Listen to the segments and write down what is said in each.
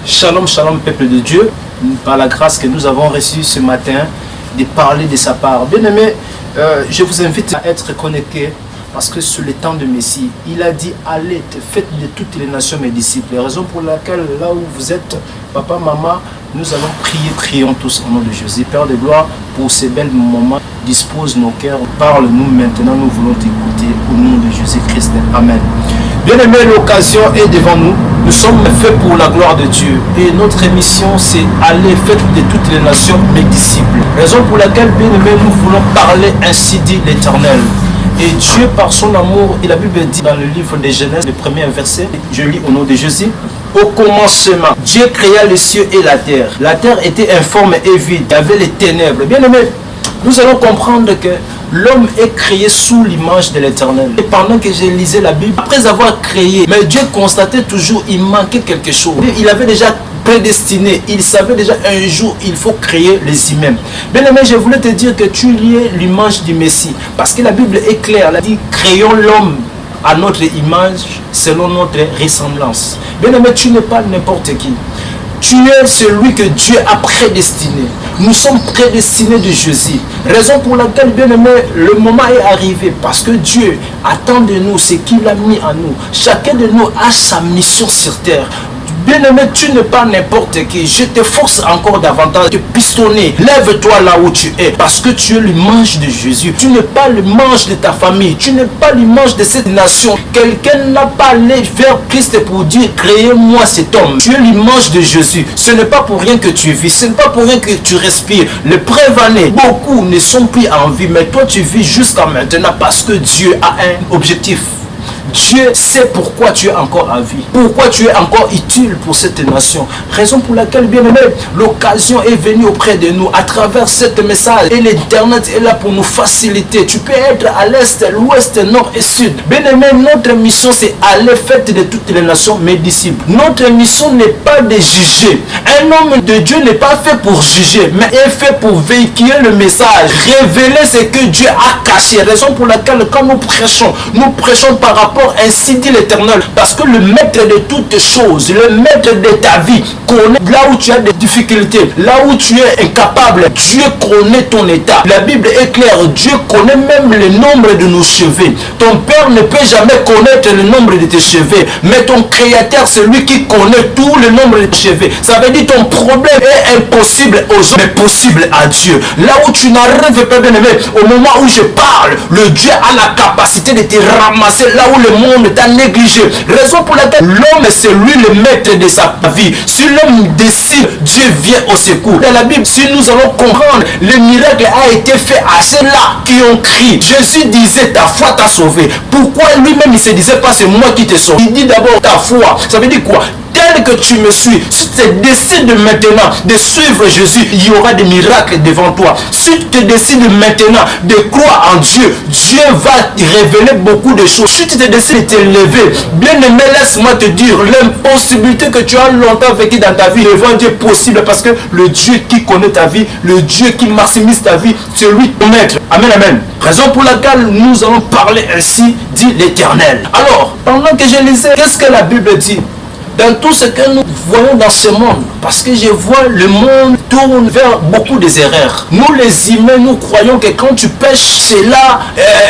Shalom, shalom, peuple de Dieu, par la grâce que nous avons reçue ce matin, de parler de sa part. Bien-aimés, je vous invite à être connectés parce que sur le temps de Messie, il a dit allez, faites de toutes les nations mes disciples. La raison pour laquelle, là où vous êtes, papa, maman, nous allons prier, prions tous au nom de Jésus. Père de gloire, pour ces belles moments, dispose nos cœurs, parle-nous maintenant, nous voulons t'écouter au nom de Jésus-Christ. Amen. Bien-aimés, l'occasion est devant nous. Nous sommes faits pour la gloire de Dieu. Et notre mission, c'est aller faire de toutes les nations mes disciples. Raison pour laquelle, bien-aimés, nous voulons parler, ainsi dit l'Éternel. Et Dieu, par son amour, et la Bible dit dans le livre de Genèse, le premier verset, je lis au nom de Jésus. Au commencement, Dieu créa les cieux et la terre. La terre était informe et vide. Il y avait les ténèbres. Bien-aimés, nous allons comprendre que l'homme est créé sous l'image de l'Éternel. Et pendant que je lisais la Bible, après avoir créé, mais Dieu constatait toujours il manquait quelque chose. Il avait déjà prédestiné, il savait déjà un jour il faut créer les humains. Bien aimé, je voulais te dire que tu es l'image du Messie. Parce que la Bible est claire, elle a dit créons l'homme à notre image selon notre ressemblance. Bien aimé, tu n'es pas n'importe qui. Tu es celui que Dieu a prédestiné. Nous sommes prédestinés de Jésus. Raison pour laquelle, bien aimé, le moment est arrivé. Parce que Dieu attend de nous ce qu'il a mis en nous. Chacun de nous a sa mission sur terre. Bien-aimé, tu n'es pas n'importe qui. Je te force encore davantage de pistonner. Lève-toi là où tu es. Parce que tu es l'image de Jésus. Tu n'es pas l'image de ta famille. Tu n'es pas l'image de cette nation. Quelqu'un n'a pas allé vers Christ pour dire, créez-moi cet homme. Tu es l'image de Jésus. Ce n'est pas pour rien que tu vis. Ce n'est pas pour rien que tu respires. Le prévané, beaucoup ne sont plus en vie. Mais toi, tu vis jusqu'à maintenant parce que Dieu a un objectif. Dieu sait pourquoi tu es encore en vie, pourquoi tu es encore utile pour cette nation. Raison pour laquelle, bien aimé, l'occasion est venue auprès de nous à travers ce message. Et l'Internet est là pour nous faciliter. Tu peux être à l'est, l'ouest, nord et sud. Bien aimé, notre mission c'est aller faire de toutes les nations mes disciples. Notre mission n'est pas de juger. Un homme de Dieu n'est pas fait pour juger, mais est fait pour véhiculer le message, révéler ce que Dieu a caché. Raison pour laquelle quand nous prêchons par rapport ainsi dit l'Éternel, parce que le maître de toutes choses, le maître de ta vie connaît là où tu as des difficultés, là où tu es incapable. Dieu connaît ton état. La Bible est claire, Dieu connaît même le nombre de nos cheveux. Ton père ne peut jamais connaître le nombre de tes cheveux, mais ton créateur, c'est lui qui connaît tout le nombre de tes cheveux. Ça veut dire ton problème est impossible aux hommes, mais possible à Dieu. Là où tu n'arrives pas, bien aimé, au moment où je parle, le Dieu a la capacité de te ramasser là où le monde t'a négligé. Raison pour laquelle l'homme c'est lui le maître de sa vie. Si l'homme décide, Dieu vient au secours. Dans la Bible, si nous allons comprendre, le miracle a été fait à ceux-là qui ont crié. Jésus disait ta foi t'a sauvé. Pourquoi lui-même il se disait pas c'est moi qui te sauve? Il dit d'abord ta foi. Ça veut dire quoi? Tel que tu me suis, si tu décides maintenant de suivre Jésus, il y aura des miracles devant toi. Si tu décides maintenant de croire en Dieu, Dieu va révéler beaucoup de choses. Si tu te décides de t'élever, bien aimé, laisse-moi te dire, l'impossibilité que tu as longtemps vécu dans ta vie devant Dieu est possible parce que le Dieu qui connaît ta vie, le Dieu qui maximise ta vie, c'est lui ton maître. Amen, amen. Raison pour laquelle nous allons parler ainsi, dit l'Éternel. Alors, pendant que je lisais, qu'est-ce que la Bible dit? Dans tout ce que nous voyons dans ce monde, parce que je vois le monde tourne vers beaucoup des erreurs. Nous les humains, nous croyons que quand tu pêches, c'est là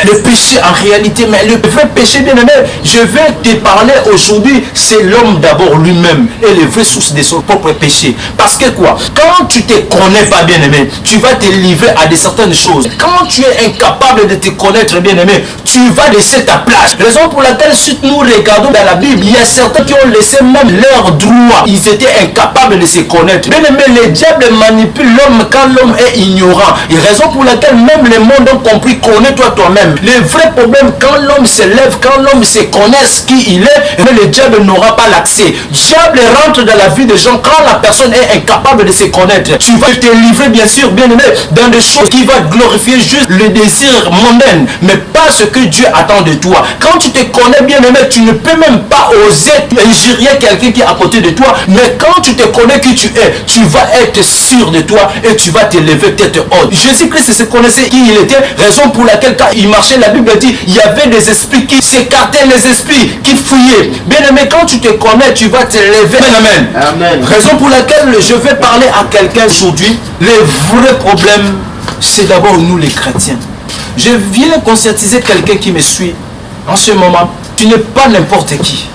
le péché en réalité. Mais le vrai péché, bien aimé, je vais te parler aujourd'hui, c'est l'homme d'abord lui-même et les vraies sources de son propre péché. Parce que quoi? Quand tu ne te connais pas, bien aimé, tu vas te livrer à certaines choses. Quand tu es incapable de te connaître, bien aimé, tu vas laisser ta place. Raison pour laquelle si nous regardons dans la Bible, il y a certains qui ont laissé même leur droit. Ils étaient incapables de se connaître. Bien aimé, le diable manipule l'homme quand l'homme est ignorant. Et raison pour laquelle même le monde a compris, connais-toi toi-même. Le vrai problème, quand l'homme se lève, quand l'homme se connaît ce qui il est, mais le diable n'aura pas l'accès. Le diable rentre dans la vie des gens quand la personne est incapable de se connaître. Tu vas te livrer, bien sûr, bien aimé, dans des choses qui vont glorifier juste le désir mondain, mais pas ce que Dieu attend de toi. Quand tu te connais, bien aimé, tu ne peux même pas oser injurier quelqu'un qui est à côté de toi, mais quand tu te connais qui tu es, tu vas être sûr de toi et tu vas t'élever tête haute. Jésus-Christ se connaissait qui il était, raison pour laquelle quand il marchait, la Bible dit, il y avait des esprits qui s'écartaient, les esprits qui fuyaient. Bien aimé, quand tu te connais, tu vas t'élever. Amen. Amen. Raison pour laquelle je vais parler à quelqu'un aujourd'hui. Le vrai problème, c'est d'abord nous les chrétiens. Je viens conscientiser quelqu'un qui me suit en ce moment. Tu n'es pas n'importe qui.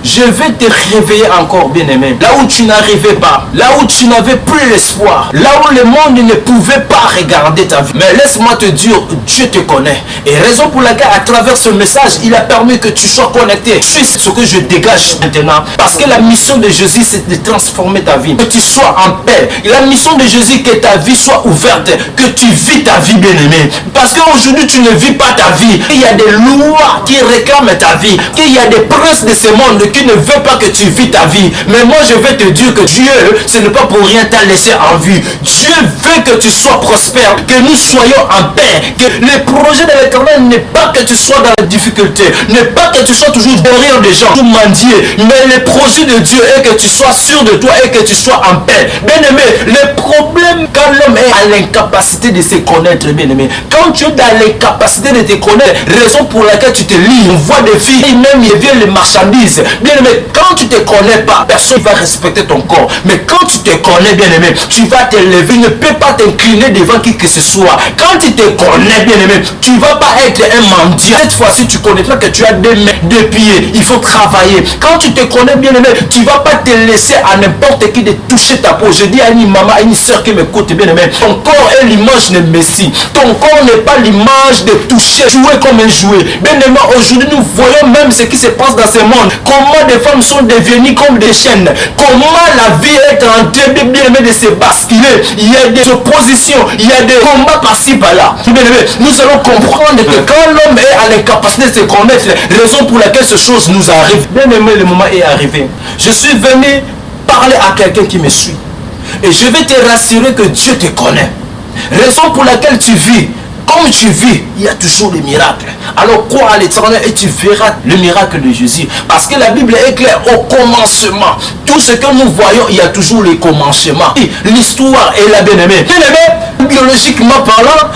Je vais te réveiller encore, bien-aimé. Là où tu n'arrivais pas, là où tu n'avais plus l'espoir, là où le monde ne pouvait pas regarder ta vie. Mais laisse-moi te dire, Dieu te connaît. Et raison pour laquelle, à travers ce message, il a permis que tu sois connecté. C'est ce que je dégage maintenant. Parce que la mission de Jésus, c'est de transformer ta vie. Que tu sois en paix. La mission de Jésus, que ta vie soit ouverte. Que tu vis ta vie, bien-aimé. Parce qu'aujourd'hui, tu ne vis pas ta vie. Il y a des lois qui réclament ta vie. Il y a des princes de ce monde qui ne veut pas que tu vis ta vie. Mais moi je vais te dire que Dieu, ce n'est pas pour rien t'a laissé en vie. Dieu veut que tu sois prospère, que nous soyons en paix, que le projet de l'Éternel n'est pas que tu sois dans la difficulté, n'est pas que tu sois toujours derrière des gens, tout mendier, mais le projet de Dieu est que tu sois sûr de toi et que tu sois en paix. Bien aimé, le problème quand l'homme est à l'incapacité de se connaître, bien aimé, quand tu es dans l'incapacité de te connaître, raison pour laquelle tu te lis, on voit des filles, même il vient les marchandises. Bien aimé, quand tu ne te connais pas, personne ne va respecter ton corps. Mais quand tu te connais, bien aimé, tu vas t'élever, ne peux pas t'incliner devant qui que ce soit. Quand tu te connais, bien aimé, tu ne vas pas être un mendiant. Cette fois-ci, tu connaîtras que tu as deux mains, deux pieds. Il faut travailler. Quand tu te connais, bien aimé, tu ne vas pas te laisser à n'importe qui de toucher ta peau. Je dis à une maman, à une soeur qui m'écoute, bien aimé, ton corps est l'image de Messie. Ton corps n'est pas l'image de toucher, jouer comme un jouet. Bien aimé, aujourd'hui, nous voyons même ce qui se passe dans ce monde. Comment des femmes sont devenues comme des chaînes. Comment la vie est en train de bien aimé de se basculer. Il y a des oppositions, il y a des combats par-ci par-là. Nous allons comprendre que quand l'homme est à l'incapacité de se connaître, raison pour laquelle ces choses nous arrivent. Bien aimé, le moment est arrivé. Je suis venu parler à quelqu'un qui me suit. Et je vais te rassurer que Dieu te connaît. Raison pour laquelle tu vis. Comme tu vis, il y a toujours des miracles. Alors crois à l'Éternel et tu verras le miracle de Jésus. Parce que la Bible est claire au commencement. Tout ce que nous voyons, il y a toujours les commencements. L'histoire est la bien-aimée. Bien-aimé, biologiquement parlant,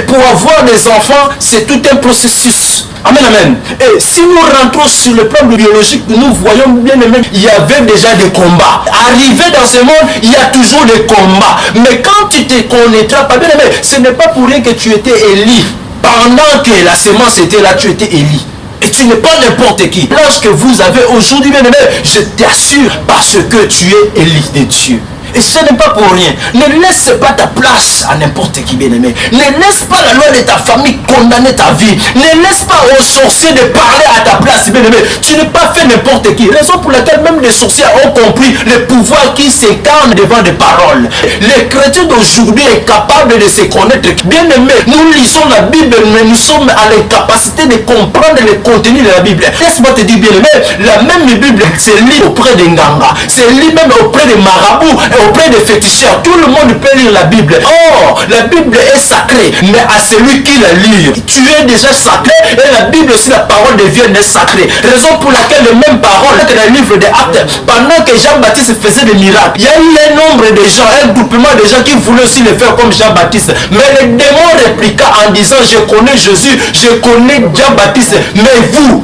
pour avoir des enfants, c'est tout un processus. Amen, amen. Et si nous rentrons sur le plan biologique, nous voyons bien aimé, il y avait déjà des combats. Arrivé dans ce monde, il y a toujours des combats. Mais quand tu te connaîtras pas, bien aimé, ce n'est pas pour rien que tu étais Élie. Pendant que la semence était là, tu étais Élie. Et tu n'es pas n'importe qui. Lorsque vous avez aujourd'hui, bien aimé, je t'assure, parce que tu es Élie de Dieu. Et ce n'est pas pour rien. Ne laisse pas ta place à n'importe qui, bien-aimé. Ne laisse pas la loi de ta famille condamner ta vie. Ne laisse pas aux sorciers de parler à ta place, bien-aimé. Tu n'es pas fait n'importe qui. Raison pour laquelle même les sorciers ont compris le pouvoir qui s'incarne devant des paroles. Les chrétiens d'aujourd'hui sont capables de se connaître. Bien-aimé, nous lisons la Bible, mais nous sommes à l'incapacité de comprendre le contenu de la Bible. Laisse-moi te dire, bien-aimé, la même Bible, c'est lit auprès des Nganga. C'est lit même auprès des marabouts. Auprès des féticheurs, tout le monde peut lire la Bible. Or, la Bible est sacrée, mais à celui qui la lit, tu es déjà sacré, et la Bible aussi, la parole devient sacrée. Raison pour laquelle les mêmes paroles que dans le livre des Actes, pendant que Jean-Baptiste faisait des miracles, il y a eu un nombre de gens, un groupement de gens qui voulaient aussi le faire comme Jean-Baptiste. Mais le démon répliqua en disant, je connais Jésus, je connais Jean-Baptiste, mais vous,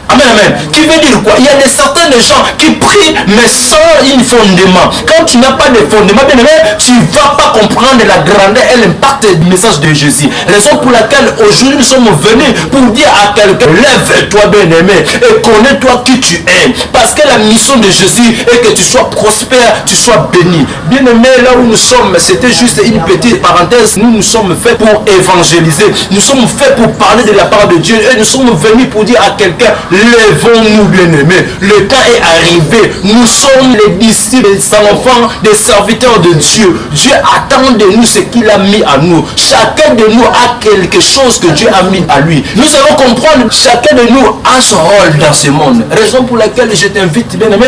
amen, amen. Qui veut dire quoi? Il y a des certains gens qui prient mais sans un fondement. Quand tu n'as pas de fondement, bien aimé, tu ne vas pas comprendre la grandeur et l'impact du message de Jésus. Raison pour laquelle aujourd'hui nous sommes venus pour dire à quelqu'un, lève-toi bien aimé et connais-toi qui tu es. Parce que la mission de Jésus est que tu sois prospère, tu sois béni. Bien aimé, là où nous sommes, c'était juste une petite parenthèse. Nous sommes faits pour évangéliser. Nous sommes faits pour parler de la part de Dieu. Et nous sommes venus pour dire à quelqu'un, lèvons-nous bien-aimés. Le temps est arrivé. Nous sommes les disciples, les enfants, des serviteurs de Dieu. Dieu attend de nous ce qu'il a mis à nous. Chacun de nous a quelque chose que Dieu a mis à lui. Nous allons comprendre, chacun de nous a son rôle dans ce monde. Raison pour laquelle je t'invite, bien-aimé,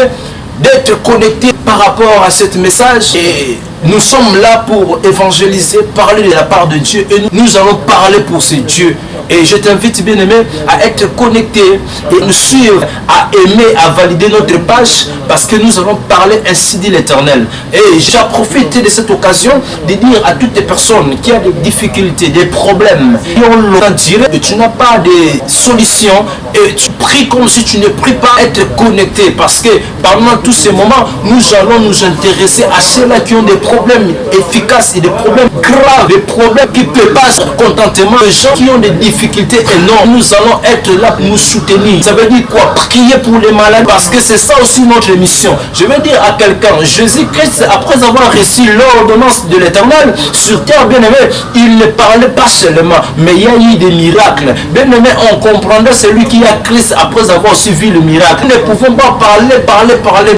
d'être connecté par rapport à ce message. Et nous sommes là pour évangéliser, parler de la part de Dieu. Et nous allons parler pour ce Dieu Et je t'invite, bien-aimé, à être connecté et nous suivre, à aimer, à valider notre page, parce que nous allons parler, ainsi dit l'Éternel. Et j'ai profité de cette occasion de dire à toutes les personnes qui ont des difficultés, des problèmes, qui ont le dire que tu n'as pas de solution et tu pries comme si tu ne pries pas, être connecté, parce que pendant tous ces moments, nous allons nous intéresser à ceux-là qui ont des problèmes efficaces et des problèmes graves, des problèmes qui ne peuvent pas être contentement, les gens qui ont des difficultés énormes. Nous allons être là pour nous soutenir. Ça veut dire quoi? Prier pour les malades, parce que c'est ça aussi notre mission. Je veux dire à quelqu'un, Jésus-Christ, après avoir reçu l'ordonnance de l'Éternel sur terre, bien aimé, il ne parlait pas seulement, mais il y a eu des miracles. Bien aimé, on comprendrait celui qui a Christ après avoir suivi le miracle. Nous ne pouvons pas parler.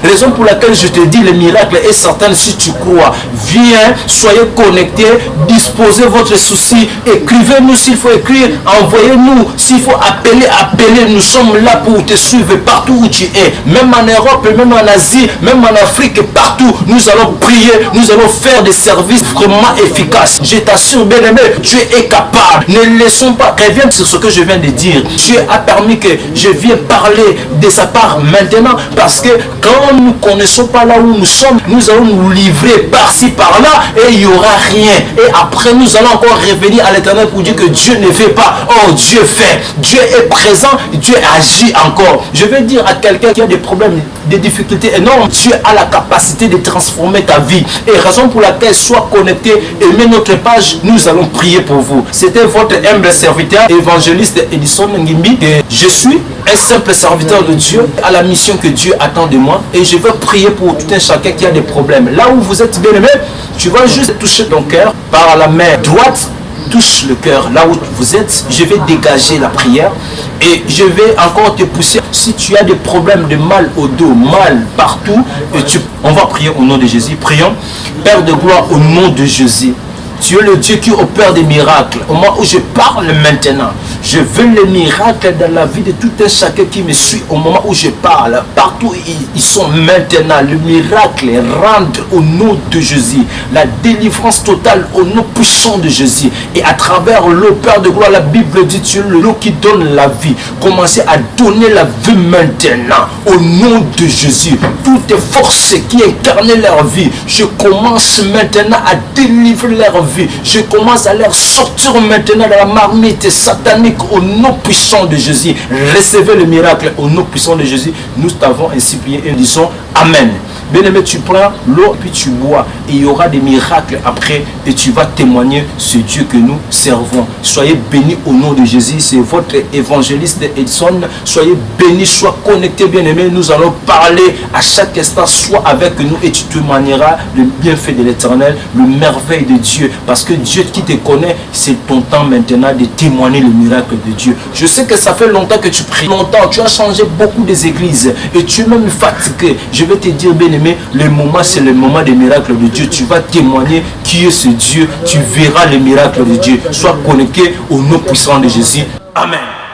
Raison pour laquelle je te dis, le miracle est certain si tu crois. Viens, soyez connectés, disposez votre souci, écrivez-nous s'il faut écrire, envoyez-nous s'il faut appeler. Nous sommes là pour te suivre partout où tu es, même en Europe, même en Asie, même en Afrique, partout. Nous allons prier, nous allons faire des services vraiment efficaces. Je t'assure, bien aimé, Dieu est capable. Ne laissons pas, reviens sur ce que je viens de dire. Dieu a permis que je vienne parler de sa part maintenant, parce que quand nous ne connaissons pas là où nous sommes, nous allons nous livrer par-ci, par-là, et il n'y aura rien. Et après, nous allons encore revenir à l'Éternel pour dire que Dieu ne fait pas. Oh, Dieu fait. Dieu est présent, Dieu agit encore. Je vais dire à quelqu'un qui a des problèmes, des difficultés énormes, Dieu a la capacité de transformer ta vie. Et raison pour laquelle, sois connecté, aimez notre page, nous allons prier pour vous. C'était votre humble serviteur, évangéliste Edison Ngimbi. Et je suis un simple serviteur de Dieu à la mission que Dieu attend de moi. Et je veux prier pour tout un chacun qui a des problèmes. Là où vous êtes bien aimé, tu vas juste toucher ton cœur par la main droite. Touche le cœur là où vous êtes. Je vais dégager la prière et je vais encore te pousser. Si tu as des problèmes de mal au dos, mal partout, on va prier au nom de Jésus. Prions. Père de gloire, au nom de Jésus, tu es le Dieu qui opère des miracles. Au moment où je parle maintenant, je veux les miracles dans la vie de tout un chacun qui me suit. Au moment où je parle, partout ils sont maintenant. Le miracle rentre au nom de Jésus. La délivrance totale au nom puissant de Jésus. Et à travers l'eau, Père de gloire, la Bible dit, tu es l'eau qui donne la vie. Commencez à donner la vie maintenant. Au nom de Jésus. Toutes les forces qui incarnent leur vie, je commence maintenant à délivrer leur vie. Je commence à leur sortir maintenant de la marmite satanique au nom puissant de Jésus. Recevez le miracle au nom puissant de Jésus. Nous t'avons ainsi prié et nous disons Amen. Bien-aimé, tu prends l'eau puis tu bois et il y aura des miracles après et tu vas témoigner ce Dieu que nous servons. Soyez bénis au nom de Jésus. C'est votre évangéliste Edson. Soyez bénis, sois connectés, bien-aimé. Nous allons parler à chaque instant. Sois avec nous et tu témoigneras le bienfait de l'Éternel, le merveille de Dieu. Parce que Dieu qui te connaît, c'est ton temps maintenant de témoigner le miracle de Dieu. Je sais que ça fait longtemps que tu pries, longtemps, tu as changé beaucoup des églises et tu es même fatigué. Je vais te dire, bien aimé, le moment c'est le moment des miracles de Dieu. Tu vas témoigner qui est ce Dieu, tu verras les miracles de Dieu. Sois connecté au nom puissant de Jésus. Amen.